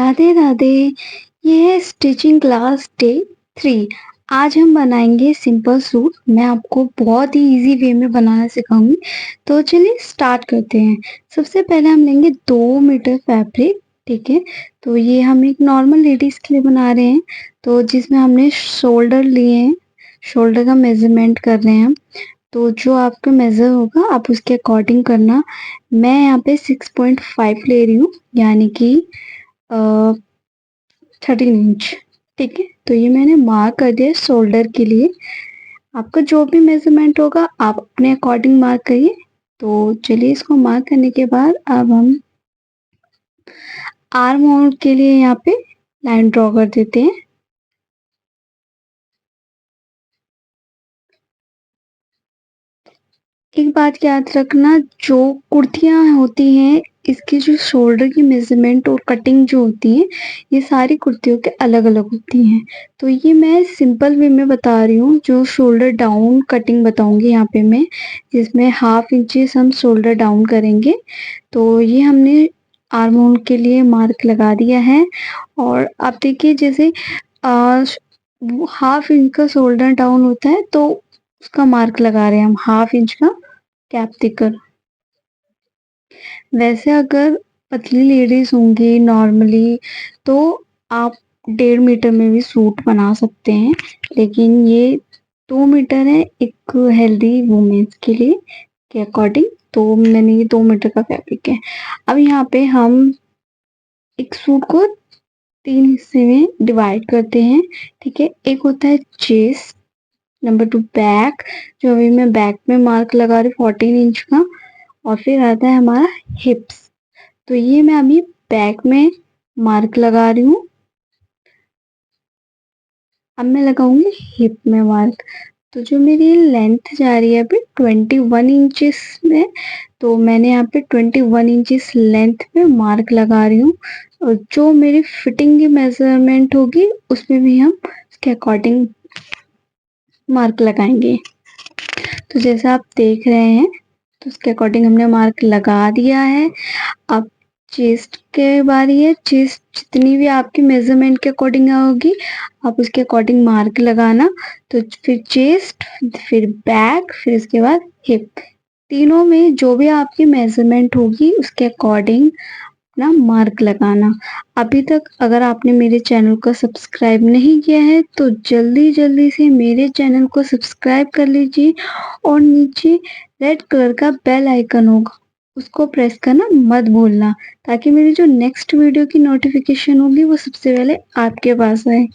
राधे राधे। ये है stitching class day 3। आज हम बनाएंगे सिंपल सूट। मैं आपको बहुत ही इजी वे में बनाना सिखाऊंगी। तो चलिए स्टार्ट करते हैं। सबसे पहले हम लेंगे 2 मीटर फैब्रिक। ठीक है, तो ये हम एक नॉर्मल लेडीज के लिए बना रहे हैं। तो जिसमें हमने शोल्डर लिए हैं, शोल्डर का मेजरमेंट कर रहे हैं हम। तो जो आपका मेजर होगा आप उसके अकॉर्डिंग करना। मैं यहाँ पे 6.5 ले रही हूँ, यानी कि 13 इंच। ठीक है, तो ये मैंने मार्क कर दिया शोल्डर के लिए। आपका जो भी मेजरमेंट होगा आप अपने अकॉर्डिंग मार्क करिए। तो चलिए इसको मार्क करने के बाद अब हम आर्म होल के लिए यहाँ पे लाइन ड्रॉ कर देते हैं। एक बात याद रखना, जो कुर्तियां होती हैं इसकी जो शोल्डर की मेजरमेंट और कटिंग जो होती है, ये सारी कुर्तियों के अलग अलग होती हैं। तो ये मैं सिंपल वे में बता रही हूँ, जो शोल्डर डाउन कटिंग बताऊंगी यहाँ पे मैं, जिसमें 1/2 इंच हम शोल्डर डाउन करेंगे। तो ये हमने आर्म होल के लिए मार्क लगा दिया है। और आप देखिए, जैसे 1/2 इंच का शोल्डर डाउन होता है तो उसका मार्क लगा रहे हैं हम, 1/2 इंच का कैप देकर। वैसे अगर पतली लेडीज होंगी नॉर्मली, तो आप 1.5 मीटर में भी सूट बना सकते हैं, लेकिन ये 2 मीटर है एक हेल्दी वुमेन्स के लिए के अकॉर्डिंग। तो मैंने ये 2 मीटर का फैब्रिक है। अब यहाँ पे हम एक सूट को 3 हिस्से में डिवाइड करते हैं। ठीक है, एक होता है चेस्ट, नंबर 2 बैक, जो अभी मैं बैक में मार्क लगा रही हूँ 14 इंच का, और फिर आता है हमारा हिप्स। तो ये मैं अभी बैक में मार्क लगा रही हूँ। अब मैं लगाऊंगी हिप में मार्क। तो जो मेरी लेंथ जा रही है अभी 21 इंचेस में, तो मैंने यहाँ पे 21 इंचेस लेंथ पे मार्क लगा रही हूँ। और जो मेरी फिटिंग की मेजरमेंट होगी उसमें भी हम उसके अकॉर्डिंग मार्क लगाएंगे। तो जैसा आप देख रहे हैं, तो उसके अकॉर्डिंग हमने मार्क लगा दिया है। अब चेस्ट के बारी है। चेस्ट जितनी भी आपकी मेजरमेंट के अकॉर्डिंग होगी आप उसके अकॉर्डिंग मार्क लगाना। तो फिर चेस्ट, फिर बैक, फिर इसके बाद हिप, तीनों में जो भी आपकी मेजरमेंट होगी उसके अकॉर्डिंग अपना मार्क लगाना। अभी तक अगर आपने मेरे चैनल को सब्सक्राइब नहीं किया है तो जल्दी जल्दी से मेरे चैनल को सब्सक्राइब कर लीजिए, और नीचे रेड कलर का बेल आइकन होगा उसको प्रेस करना मत भूलना, ताकि मेरी जो नेक्स्ट वीडियो की नोटिफिकेशन होगी वो सबसे पहले आपके पास आए।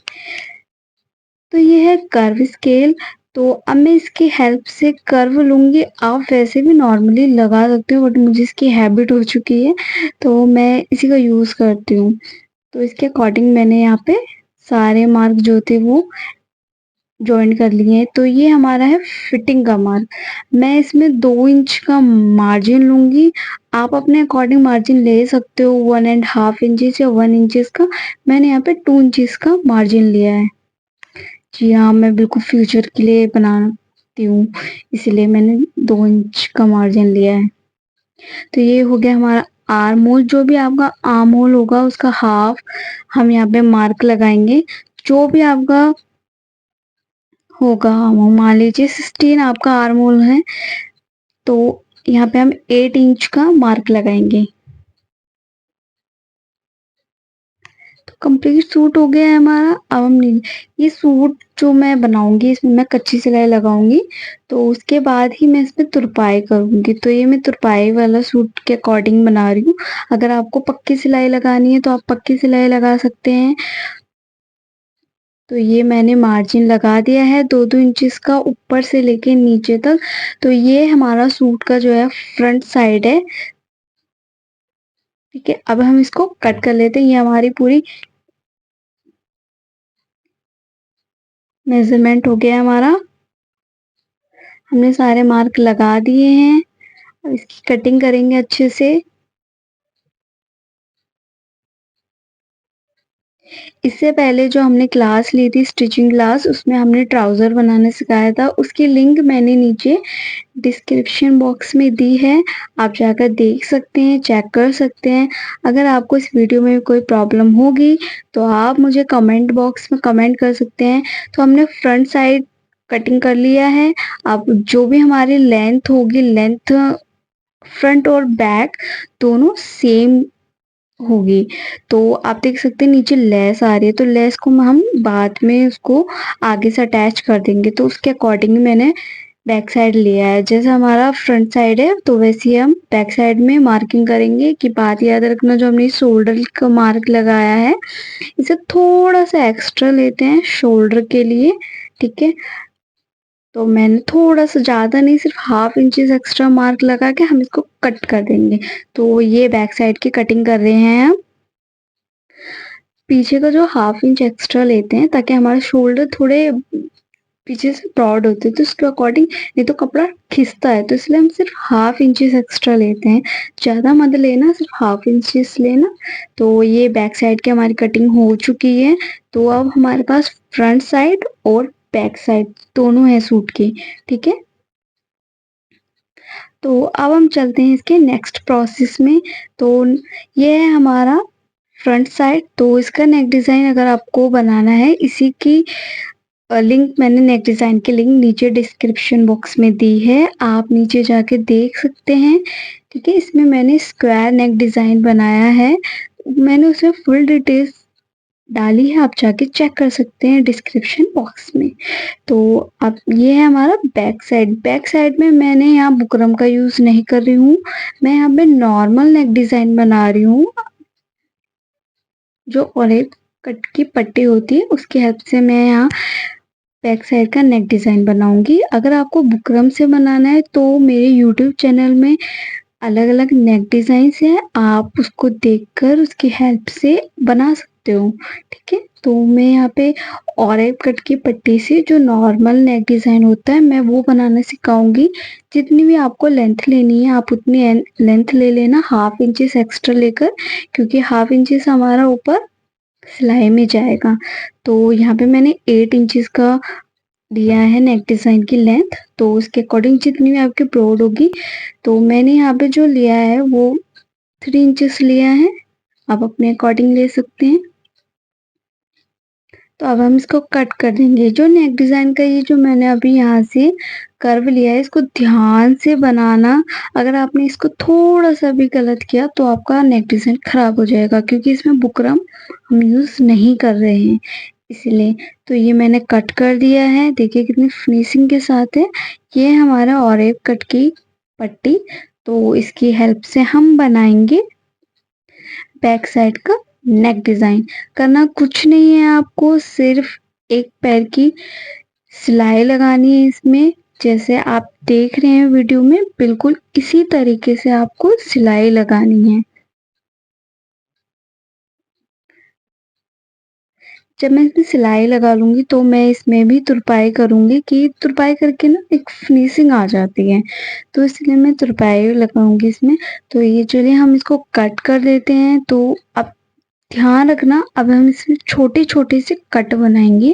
तो ये है कर्व स्केल। तो अब मैं इसकी हेल्प से कर्व लूंगी। आप वैसे भी नॉर्मली लगा सकते हो, बट मुझे इसकी हैबिट हो चुकी है तो मैं इसी का यूज करती हूँ। तो इसके अकॉर्डिंग मैंने यहाँ पे सारे मार्क जो थे वो ज्वाइन कर लिए हैं। तो ये हमारा है फिटिंग का मार्क। मैं इसमें 2 इंच का मार्जिन लूंगी। आप अपने अकॉर्डिंग मार्जिन ले सकते हो, 1.5 इंचेस या 1 इंचेस का। मैंने यहाँ पे 2 इंचेस का मार्जिन लिया है। जी हाँ, मैं बिल्कुल फ्यूचर के लिए बनाती हूँ, इसीलिए मैंने 2 इंच का मार्जिन लिया है। तो ये हो गया हमारा आर्म होल। जो भी आपका आर्म होल होगा उसका हाफ हम यहाँ पे मार्क लगाएंगे। जो भी आपका होगा, मान लीजिए 16 आपका आर्म होल है, तो यहाँ पे हम 8 इंच का मार्क लगाएंगे। कंप्लीट सूट हो गया है हमारा। अब हम ये सूट जो मैं बनाऊंगी इसमें मैं कच्ची सिलाई लगाऊंगी, तो उसके बाद ही मैं इसमें तुरपाई करूंगी। तो ये मैं तुरपाई वाला सूट के अकॉर्डिंग बना रही हूँ। अगर आपको पक्की सिलाई लगानी है तो आप पक्की सिलाई लगा सकते हैं। तो ये मैंने मार्जिन लगा दिया है 2-2 इंचेस का ऊपर से लेके नीचे तक। तो ये हमारा सूट का जो है फ्रंट साइड है। ठीक है, अब हम इसको कट कर लेते हैं। ये हमारी पूरी मेजरमेंट हो गया हमारा। हमने सारे मार्क लगा दिए हैं। अब इसकी कटिंग करेंगे अच्छे से। इससे पहले जो हमने क्लास ली थी स्टिचिंग क्लास, उसमें हमने ट्राउज़र बनाना सिखाया था, उसकी लिंक मैंने नीचे डिस्क्रिप्शन बॉक्स में दी है। आप जाकर देख सकते हैं, चेक कर सकते हैं। अगर आपको इस वीडियो में कोई प्रॉब्लम होगी तो आप मुझे कमेंट बॉक्स में कमेंट कर सकते हैं। तो हमने फ्रंट साइड कटिंग कर लिया है। अब जो भी हमारी लेंथ होगी, लेंथ फ्रंट और बैक दोनों सेम होगी। तो आप देख सकते हैं नीचे लेस आ रही है, तो लेस को हम बाद में उसको आगे से अटैच कर देंगे। तो उसके अकॉर्डिंग मैंने बैक साइड लिया है। जैसे हमारा फ्रंट साइड है तो वैसे ही हम बैक साइड में मार्किंग करेंगे। कि बात याद रखना, जो हमने शोल्डर का मार्क लगाया है इसे थोड़ा सा एक्स्ट्रा लेते हैं शोल्डर के लिए, ठीक है। तो मैंने थोड़ा सा ज़्यादा नहीं, सिर्फ हाफ इंचेस एक्स्ट्रा मार्क लगा के हम इसको कट कर देंगे। तो ये बैक साइड की कटिंग कर रहे हैं हम। पीछे का जो हाफ इंच एक्स्ट्रा लेते हैं ताकि हमारे शोल्डर थोड़े पीछे से ब्रॉड होते हैं, तो उसके अकॉर्डिंग नहीं तो कपड़ा खिंचता है, तो इसलिए हम सिर्फ हाफ इंचेस एक्स्ट्रा लेते हैं। ज़्यादा मत लेना, सिर्फ हाफ इंचेस लेना। तो ये बैक साइड की हमारी कटिंग हो चुकी है। तो अब हमारे पास फ्रंट साइड और बैक साइड दोनों है सूट की, ठीक है। तो अब हम चलते हैं इसके नेक्स्ट प्रोसेस में। तो ये है हमारा फ्रंट साइड। तो इसका नेक डिज़ाइन अगर आपको बनाना है, इसी की लिंक मैंने नेक डिज़ाइन की लिंक नीचे डिस्क्रिप्शन बॉक्स में दी है, आप नीचे जाके देख सकते हैं, ठीक है। इसमें मैंने स्क्वायर नेक डिज़ाइन बनाया है, मैंने उसमें फुल डिटेल्स डाली है, आप जाके चेक कर सकते हैं डिस्क्रिप्शन बॉक्स में। तो अब ये है हमारा बैक साइड। बैक साइड में मैंने यहाँ बुकरम का यूज़ नहीं कर रही हूँ, मैं यहाँ पे नॉर्मल नेक डिज़ाइन बना रही हूँ। जो ऑरेंज कट की पट्टी होती है उसकी हेल्प से मैं यहाँ बैक साइड का नेक डिज़ाइन बनाऊंगी। अगर आपको बुकरम से बनाना है तो मेरे यूट्यूब चैनल में अलग अलग नेक डिज़ाइन है, आप उसको देखकर उसकी हेल्प से बना सकते हो, ठीक है। तो मैं यहाँ पे ऑरेंज कट की पट्टी से जो नॉर्मल नेक डिज़ाइन होता है मैं वो बनाना सिखाऊंगी। जितनी भी आपको लेंथ लेनी है आप उतनी लेंथ ले लेना, हाफ इंचेस एक्स्ट्रा लेकर, क्योंकि हाफ इंचेस हमारा ऊपर सिलाई में जाएगा। तो यहाँ पे मैंने 8 इंचेस का दिया है नेक डिज़ाइन की लेंथ। तो उसके अकॉर्डिंग जितनी भी आपकी ब्रॉड होगी, तो मैंने यहाँ पे जो लिया है वो 3 इंचेस लिया है, आप अपने अकॉर्डिंग ले सकते हैं। तो अब हम इसको कट कर देंगे। जो नेक डिज़ाइन का ये जो मैंने अभी यहाँ से कर्व लिया है, इसको ध्यान से बनाना। अगर आपने इसको थोड़ा सा भी गलत किया तो आपका नेक डिज़ाइन खराब हो जाएगा, क्योंकि इसमें बुकरम हम यूज़ नहीं कर रहे हैं इसलिए। तो ये मैंने कट कर दिया है, देखिए कितनी फिनिशिंग के साथ है। ये हमारा ऑरेंज कट की पट्टी। तो इसकी हेल्प से हम बनाएंगे बैक साइड का नेक डिज़ाइन। करना कुछ नहीं है आपको, सिर्फ एक पैर की सिलाई लगानी है इसमें। जैसे आप देख रहे हैं वीडियो में, बिल्कुल इसी तरीके से आपको सिलाई लगानी है। जब मैं इसमें सिलाई लगा लूँगी तो मैं इसमें भी तुरपाई करूँगी, कि तुरपाई करके ना एक फिनिशिंग आ जाती है, तो इसलिए मैं तुरपाई लगाऊँगी इसमें। तो ये चलिए हम इसको कट कर देते हैं। तो अब ध्यान रखना, अब हम इसमें छोटे-छोटे से कट बनाएँगे।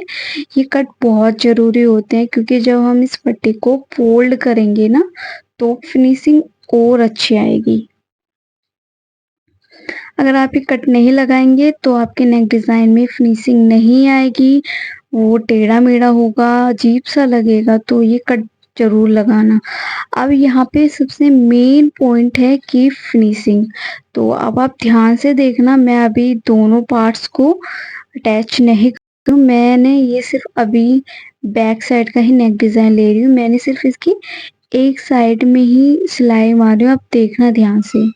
ये कट बहुत ज़रूरी होते हैं, क्योंकि जब हम इस पट्टी को फ़ोल्ड करेंगे ना तो फिनिशिंग और अच्छी आएगी। अगर आप ये कट नहीं लगाएंगे तो आपके नेक डिज़ाइन में फिनिशिंग नहीं आएगी, वो टेढ़ा-मेढ़ा होगा, अजीब-सा लगेगा। तो ये कट ज़रूर लगाना। अब यहाँ पे सबसे मेन पॉइंट है कि फिनिशिंग। तो अब आप ध्यान से देखना, मैं अभी दोनों पार्ट्स को अटैच नहीं करूँ, मैंने ये सिर्फ अभी बैक साइड का ही नेक डिज़ाइन ले रही हूँ। मैंने सिर्फ इसकी एक साइड में ही सिलाई मारी हूँ, आप देखना ध्यान से।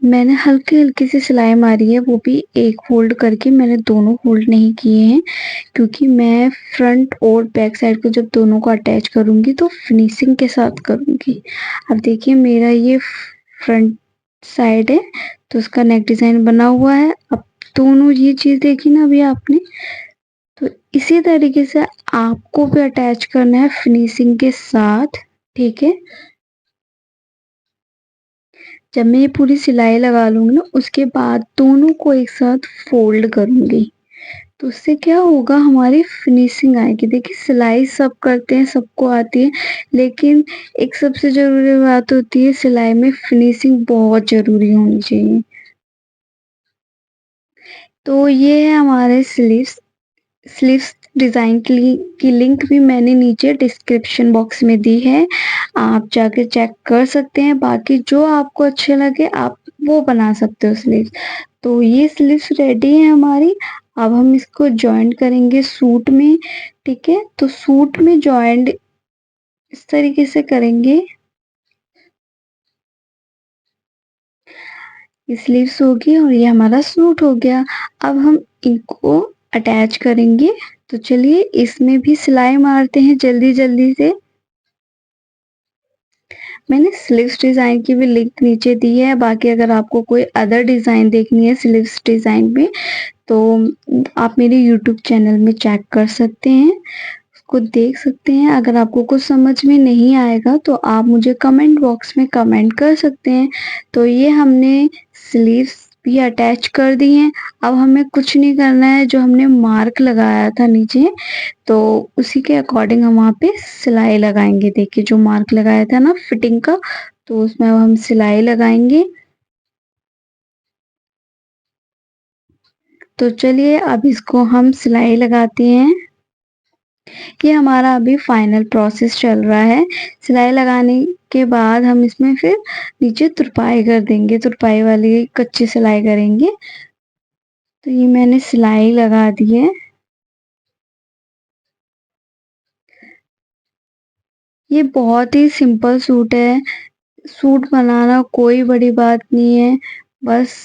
मैंने हल्की-हल्की सी सिलाई मारी है, वो भी एक फ़ोल्ड करके, मैंने दोनों फ़ोल्ड नहीं किए हैं, क्योंकि मैं फ्रंट और बैक साइड को जब दोनों को अटैच करूँगी तो फिनिशिंग के साथ करूँगी। अब देखिए मेरा ये फ्रंट साइड है, तो उसका नेक डिज़ाइन बना हुआ है। अब दोनों ये चीज़ देखी ना अभी आपने, तो इसी तरीके से आपको भी अटैच करना है फिनिशिंग के साथ, ठीक है? जब मैं ये पूरी सिलाई लगा लूँगी ना, उसके बाद दोनों को एक साथ फ़ोल्ड करूँगी। तो उससे क्या होगा, हमारी फिनिशिंग आएगी। देखिए सिलाई सब करते हैं, सबको आती है, लेकिन एक सबसे ज़रूरी बात होती है सिलाई में फिनिशिंग बहुत ज़रूरी होनी चाहिए। तो ये है हमारे स्लीव्स। स्लीव्स डिज़ाइन की लिंक भी मैंने नीचे डिस्क्रिप्शन बॉक्स में दी है। आप जाके चेक कर सकते हैं, बाकी जो आपको अच्छे लगे आप वो बना सकते हो स्लीव्स। तो ये स्लीव्स रेडी है हमारी। अब हम इसको जॉइंट करेंगे सूट में, ठीक है? तो सूट में जॉइंट इस तरीके से करेंगे। स्लीव्स हो गई और ये हमारा सूट हो गया। अब हम इनको अटैच करेंगे। तो चलिए इसमें भी सिलाई मारते हैं जल्दी-जल्दी से। मैंने स्लीव्स डिज़ाइन की भी लिंक नीचे दी है, बाकी अगर आपको कोई अदर डिज़ाइन देखनी है स्लीव्स डिज़ाइन में, तो आप मेरे यूट्यूब चैनल में चेक कर सकते हैं, उसको देख सकते हैं। अगर आपको कुछ समझ में नहीं आएगा तो आप मुझे कमेंट बॉक्स में कमेंट कर सकते हैं। तो ये हमने स्लीव्स भी अटैच कर दी हैं। अब हमें कुछ नहीं करना है, जो हमने मार्क लगाया था नीचे, तो उसी के अकॉर्डिंग हम वहाँ पे सिलाई लगाएँगे। देखिए जो मार्क लगाया था ना फिटिंग का, तो उसमें अब हम सिलाई लगाएँगे। तो चलिए अब इसको हम सिलाई लगाते हैं। ये हमारा अभी फाइनल प्रोसेस चल रहा है। सिलाई लगाने के बाद हम इसमें फिर नीचे तुरपाई कर देंगे, तुरपाई वाली कच्ची सिलाई करेंगे। तो ये मैंने सिलाई लगा दी है। ये बहुत ही सिंपल सूट है। सूट बनाना कोई बड़ी बात नहीं है, बस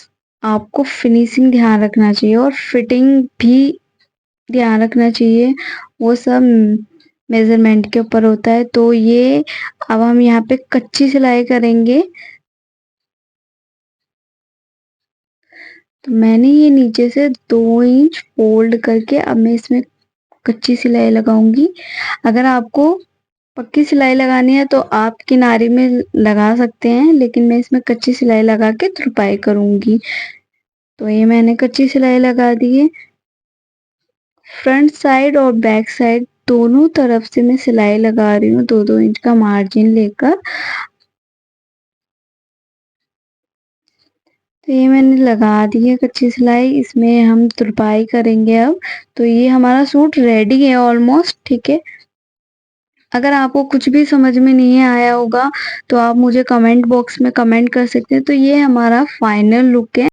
आपको फिनिशिंग ध्यान रखना चाहिए और फिटिंग भी ध्यान रखना चाहिए, वो सब मेज़रमेंट के ऊपर होता है। तो ये अब हम यहाँ पे कच्ची सिलाई करेंगे। तो मैंने ये नीचे से 2 इंच फ़ोल्ड करके अब मैं इसमें कच्ची सिलाई लगाऊँगी। अगर आपको पक्की सिलाई लगानी है तो आप किनारे में लगा सकते हैं, लेकिन मैं इसमें कच्ची सिलाई लगा के तुरपाई करूँगी। तो ये मैंने कच्ची सिलाई लगा दी है। फ्रंट साइड और बैक साइड दोनों तरफ से मैं सिलाई लगा रही हूँ 2-2 इंच का मार्जिन लेकर। तो ये मैंने लगा दी है कच्ची सिलाई, इसमें हम तुरपाई करेंगे अब। तो ये हमारा सूट रेडी है ऑलमोस्ट, ठीक है? अगर आपको कुछ भी समझ में नहीं आया होगा तो आप मुझे कमेंट बॉक्स में कमेंट कर सकते हैं। तो ये हमारा फाइनल लुक है।